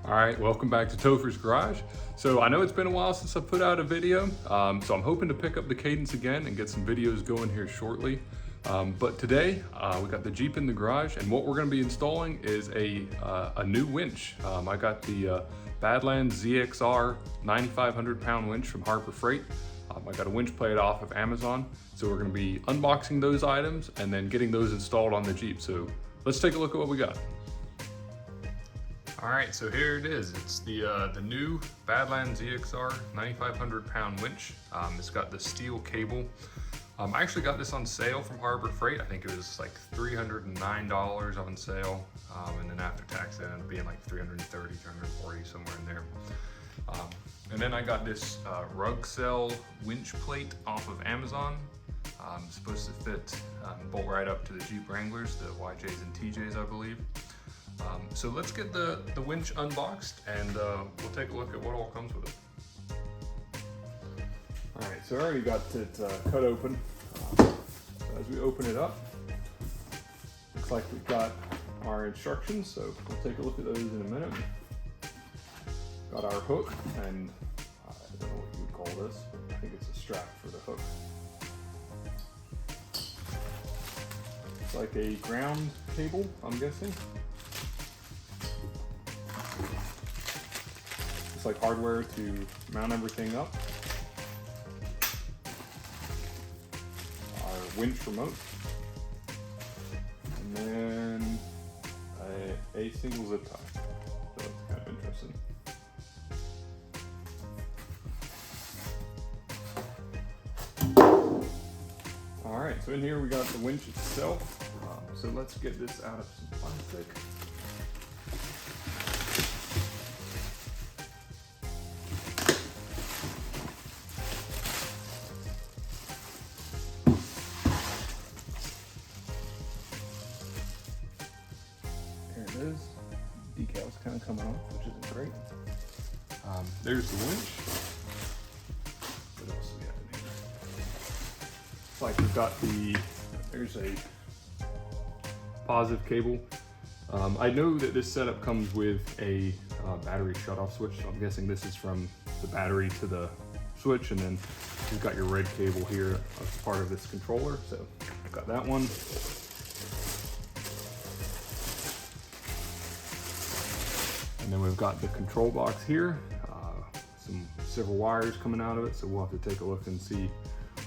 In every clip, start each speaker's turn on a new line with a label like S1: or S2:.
S1: All right, welcome back to Topher's Garage. So I know it's been a while since I put out a video, so I'm hoping to pick up the cadence again and get some videos going here shortly. But today we got the Jeep in the garage, and what we're going to be installing is a new winch. I got the Badland ZXR 9,500 pound winch from Harbor Freight. I got a winch plate off of Amazon, so we're going to be unboxing those items and then getting those installed on the Jeep. So let's take a look at what we got. All right, so here it is. It's the new Badland ZXR 9,500 pound winch. It's got the steel cable. I actually got this on sale from Harbor Freight. I think it was like $309 on sale. And then after tax, it ended up being like 330, 340, somewhere in there. And then I got this rug cell winch plate off of Amazon. It's supposed to fit, bolt right up to the Jeep Wranglers, the YJs and TJs, I believe. So let's get the winch unboxed, and we'll take a look at what all comes with it. All right, so I already got it cut open. So as we open it up, looks like we've got our instructions, so we'll take a look at those in a minute. Got our hook, and I don't know what you would call this, but I think it's a strap for the hook. It's like a ground cable, I'm guessing. It's like hardware to mount everything up. Our winch remote. And then a single zip tie. So that's kind of interesting. All right, so in here we got the winch itself. So let's get this out of some plastic. There it is. Decals kind of coming off, which isn't great. There's the winch. What else do we have in here? It's like we've got there's a positive cable. I know that this setup comes with a battery shut-off switch, so I'm guessing this is from the battery to the switch, and then you've got your red cable here as part of this controller. So I've got that one. And then we've got the control box here, several wires coming out of it, so we'll have to take a look and see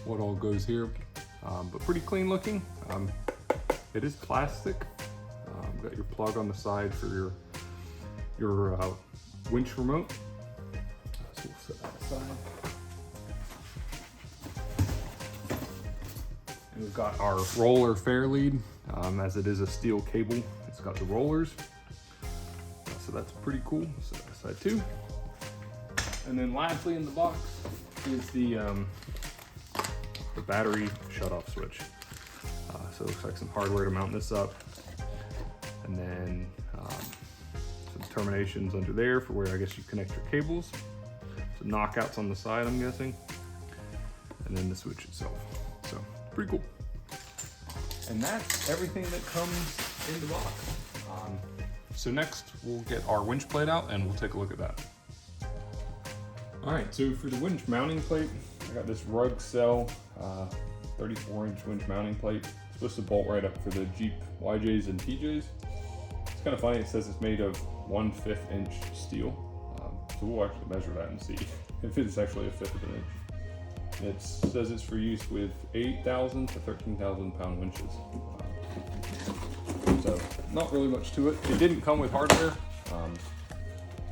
S1: what all goes here. But pretty clean looking. It is plastic. Got your plug on the side for your winch remote. So we'll set that aside. And we've got our roller fair lead. As it is a steel cable, it's got the rollers. So that's pretty cool. Set that aside too. And then lastly in the box is the battery shut-off switch. So it looks like some hardware to mount this up. And then some terminations under there for where I guess you connect your cables. Some knockouts on the side, I'm guessing. And then the switch itself. So pretty cool. And that's everything that comes in the box. So next we'll get our winch plate out and we'll take a look at that. All right, so for the winch mounting plate, I got this rug cell 34-inch winch mounting plate. It's supposed to bolt right up for the Jeep YJs and TJs. It's kind of funny, it says it's made of 1/5 inch steel. So we'll actually measure that and see if it's actually 1/5 of an inch. It says it's for use with 8,000 to 13,000 pound winches. So not really much to it. It didn't come with hardware.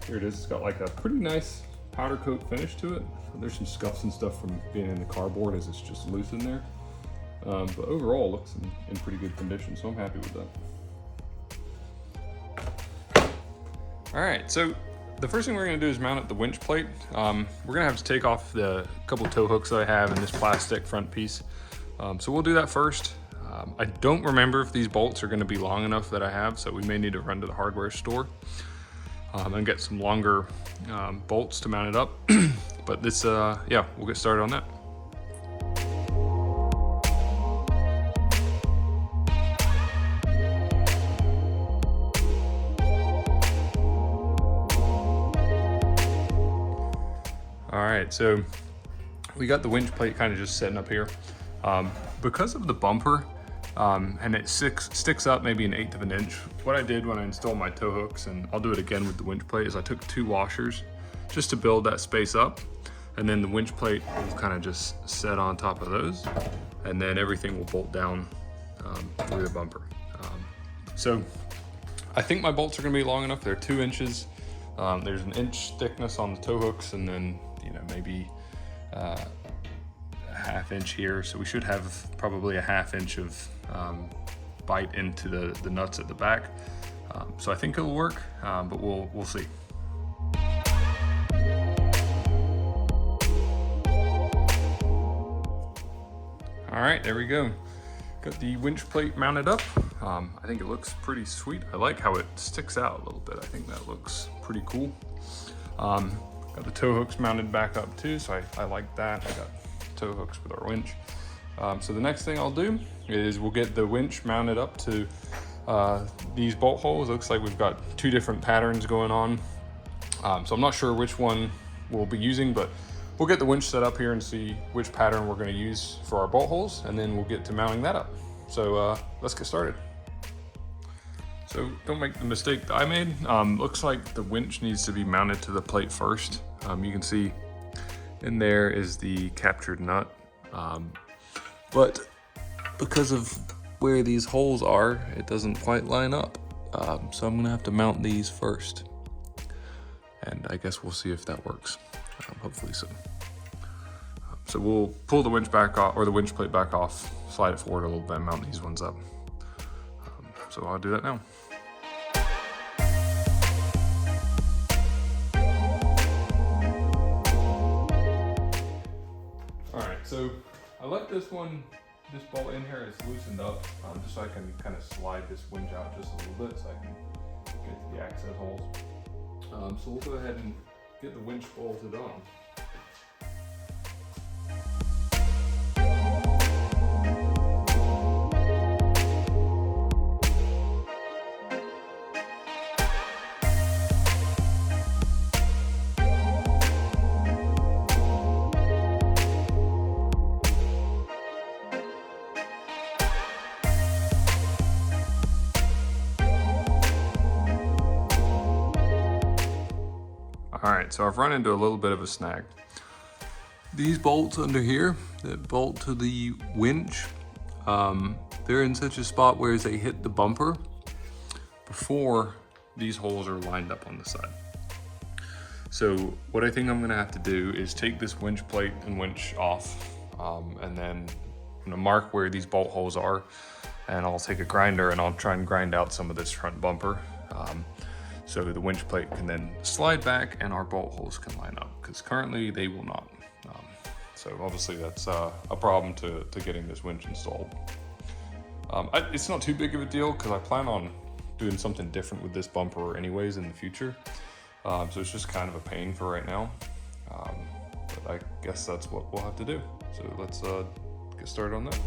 S1: Here it is, it's got like a pretty nice powder coat finish to it. There's some scuffs and stuff from being in the cardboard as it's just loose in there. But overall it looks in pretty good condition, so I'm happy with that. All right, so the first thing we're gonna do is mount up the winch plate. We're gonna have to take off the couple tow hooks that I have in this plastic front piece. So we'll do that first. I don't remember if these bolts are gonna be long enough that I have, so we may need to run to the hardware store and get some longer bolts to mount it up. But this, yeah, we'll get started on that. All right, so we got the winch plate kind of just sitting up here. Because of the bumper, and it sticks up maybe 1/8 of an inch, what I did when I installed my tow hooks, and I'll do it again with the winch plate, is I took 2 washers just to build that space up, and then the winch plate will kind of just set on top of those, and then everything will bolt down through the bumper. So I think my bolts are gonna be long enough. They're 2 inches. There's 1 inch thickness on the tow hooks, and then maybe a 1/2 inch here. So we should have probably a 1/2 inch of bite into the nuts at the back. So I think it'll work, but we'll see. All right, there we go. Got the winch plate mounted up. I think it looks pretty sweet. I like how it sticks out a little bit. I think that looks pretty cool. Got the tow hooks mounted back up too, so I like that. I got tow hooks with our winch. So the next thing I'll do is we'll get the winch mounted up to these bolt holes. It looks like we've got 2 different patterns going on. So I'm not sure which one we'll be using, but we'll get the winch set up here and see which pattern we're going to use for our bolt holes, and then we'll get to mounting that up. So let's get started. So don't make the mistake that I made. Looks like the winch needs to be mounted to the plate first. You can see in there is the captured nut. But because of where these holes are, it doesn't quite line up. So I'm gonna have to mount these first. And I guess we'll see if that works. Hopefully so. So we'll pull the winch back off, or the winch plate back off, slide it forward a little bit, and mount these ones up. So I'll do that now. All right, so I let this bolt in here is loosened up, just so I can kind of slide this winch out just a little bit so I can get to the access holes. So we'll go ahead and get the winch bolted on. All right, so I've run into a little bit of a snag. These bolts under here that bolt to the winch, they're in such a spot where as they hit the bumper before these holes are lined up on the side. So what I think I'm gonna have to do is take this winch plate and winch off, and then I'm gonna mark where these bolt holes are, and I'll take a grinder and I'll try and grind out some of this front bumper. So the winch plate can then slide back and our bolt holes can line up, because currently they will not. So obviously that's a problem to getting this winch installed. It's not too big of a deal because I plan on doing something different with this bumper anyways in the future. So it's just kind of a pain for right now. But I guess that's what we'll have to do. So let's get started on that.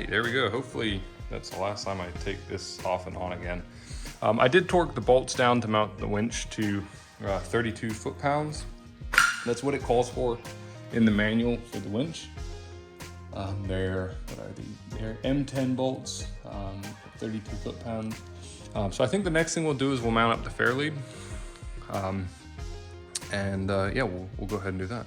S1: There we go. Hopefully that's the last time I take this off and on again. I did torque the bolts down to mount the winch to 32 foot-pounds. That's what it calls for in the manual for the winch. They're M10 bolts, 32 foot-pounds. So I think the next thing we'll do is we'll mount up the fairlead. Yeah, we'll go ahead and do that.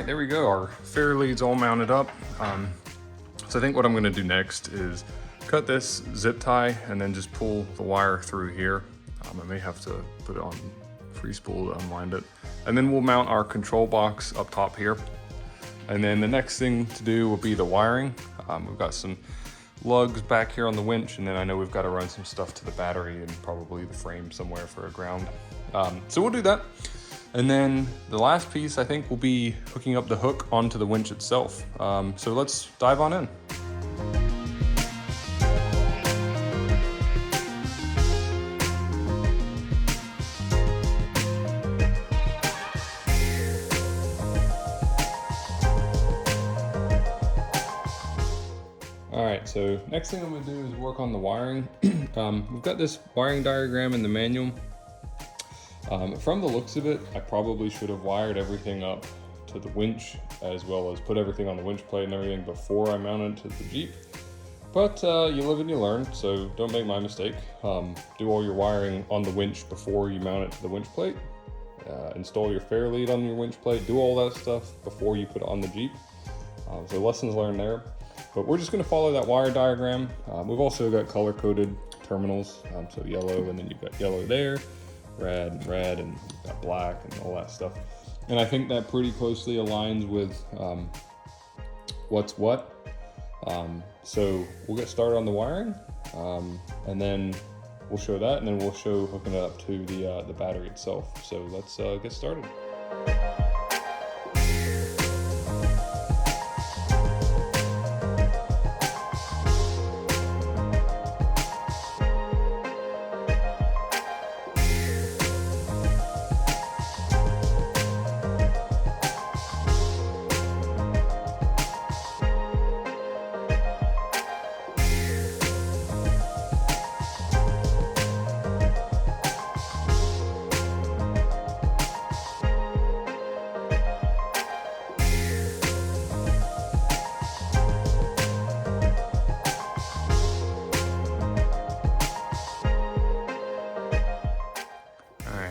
S1: right, there we go. Our fair lead's all mounted up. So I think what I'm gonna do next is cut this zip tie and then just pull the wire through here. I may have to put it on free spool to unwind it. And then we'll mount our control box up top here. And then the next thing to do will be the wiring. We've got some lugs back here on the winch, and then I know we've got to run some stuff to the battery and probably the frame somewhere for a ground. So we'll do that. And then the last piece I think will be hooking up the hook onto the winch itself. So let's dive on in. All right, so next thing I'm gonna do is work on the wiring. We've got this wiring diagram in the manual. From the looks of it, I probably should have wired everything up to the winch as well as put everything on the winch plate and everything before I mounted to the Jeep. But you live and you learn, so don't make my mistake. Do all your wiring on the winch before you mount it to the winch plate. Install your fair lead on your winch plate. Do all that stuff before you put it on the Jeep. So lessons learned there. But we're just gonna follow that wire diagram. We've also got color-coded terminals, so yellow, and then you've got yellow there, red, and you've got black and all that stuff. And I think that pretty closely aligns with what's what. So we'll get started on the wiring, and then we'll show that, and then we'll show hooking it up to the battery itself. So let's get started.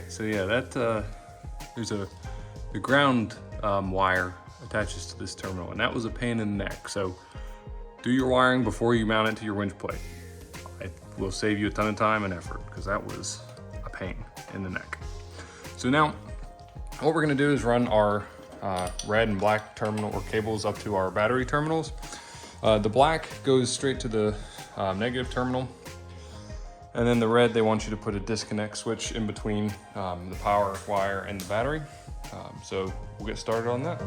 S1: So yeah, there's the ground wire attaches to this terminal, and that was a pain in the neck. So do your wiring before you mount it to your winch plate. It will save you a ton of time and effort, because that was a pain in the neck. So now what we're gonna do is run our red and black terminal or cables up to our battery terminals. The black goes straight to the negative terminal. And then the red, they want you to put a disconnect switch in between the power wire and the battery. So we'll get started on that.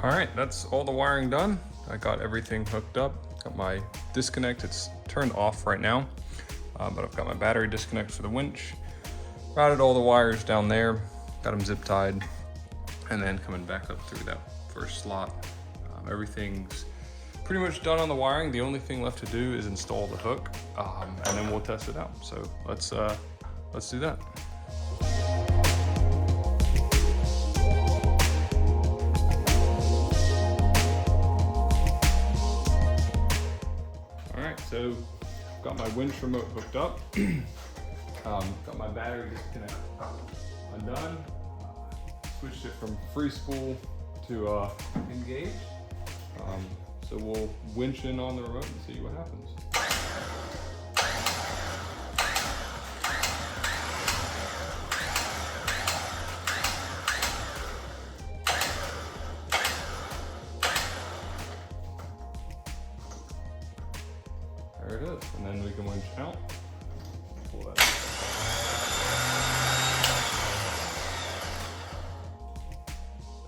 S1: All right, that's all the wiring done. I got everything hooked up. Got my disconnect, it's turned off right now, but I've got my battery disconnect for the winch. Routed all the wires down there, got them zip tied, and then coming back up through that first slot. Everything's pretty much done on the wiring. The only thing left to do is install the hook, and then we'll test it out. So let's do that. So got my winch remote hooked up, got my battery disconnect undone, switched it from free spool to engage. So we'll winch in on the remote and see what happens. There it is, and then we can winch out. Pull that out.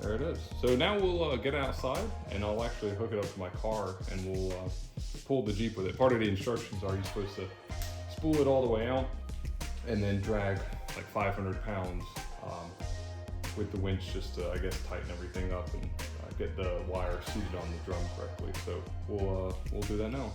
S1: There it is. So now we'll get outside, and I'll actually hook it up to my car, and we'll pull the Jeep with it. Part of the instructions are you're supposed to spool it all the way out, and then drag like 500 pounds with the winch just to, I guess, tighten everything up and get the wire seated on the drum correctly. So we'll do that now.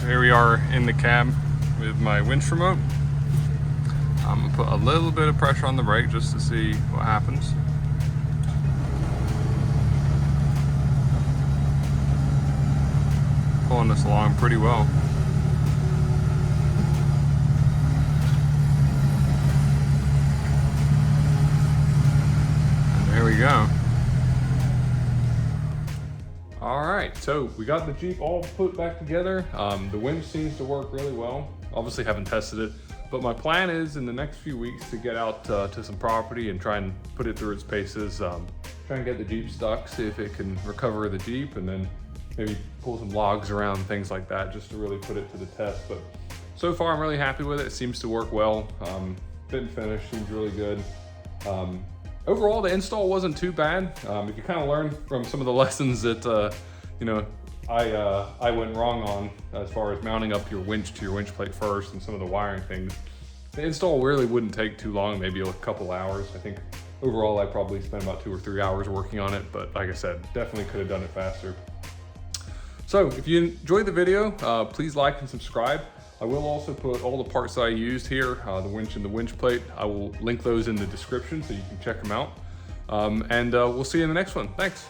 S1: Here we are in the cab with my winch remote. I'm gonna put a little bit of pressure on the brake just to see what happens. Pulling this along pretty well. And there we go. All right, so we got the Jeep all put back together. The winch seems to work really well. Obviously haven't tested it, but my plan is in the next few weeks to get out to some property and try and put it through its paces. Try and get the Jeep stuck, see if it can recover the Jeep, and then maybe pull some logs around, things like that, just to really put it to the test. But so far I'm really happy with it. It seems to work well. Fit and finish seems really good. Overall, the install wasn't too bad. If you kind of learn from some of the lessons that I went wrong on as far as mounting up your winch to your winch plate first and some of the wiring things, the install really wouldn't take too long, maybe a couple hours. I think overall I probably spent about 2 or 3 hours working on it, but like I said, definitely could have done it faster. So if you enjoyed the video, please like and subscribe. I will also put all the parts that I used here, the winch and the winch plate. I will link those in the description so you can check them out. And we'll see you in the next one. Thanks.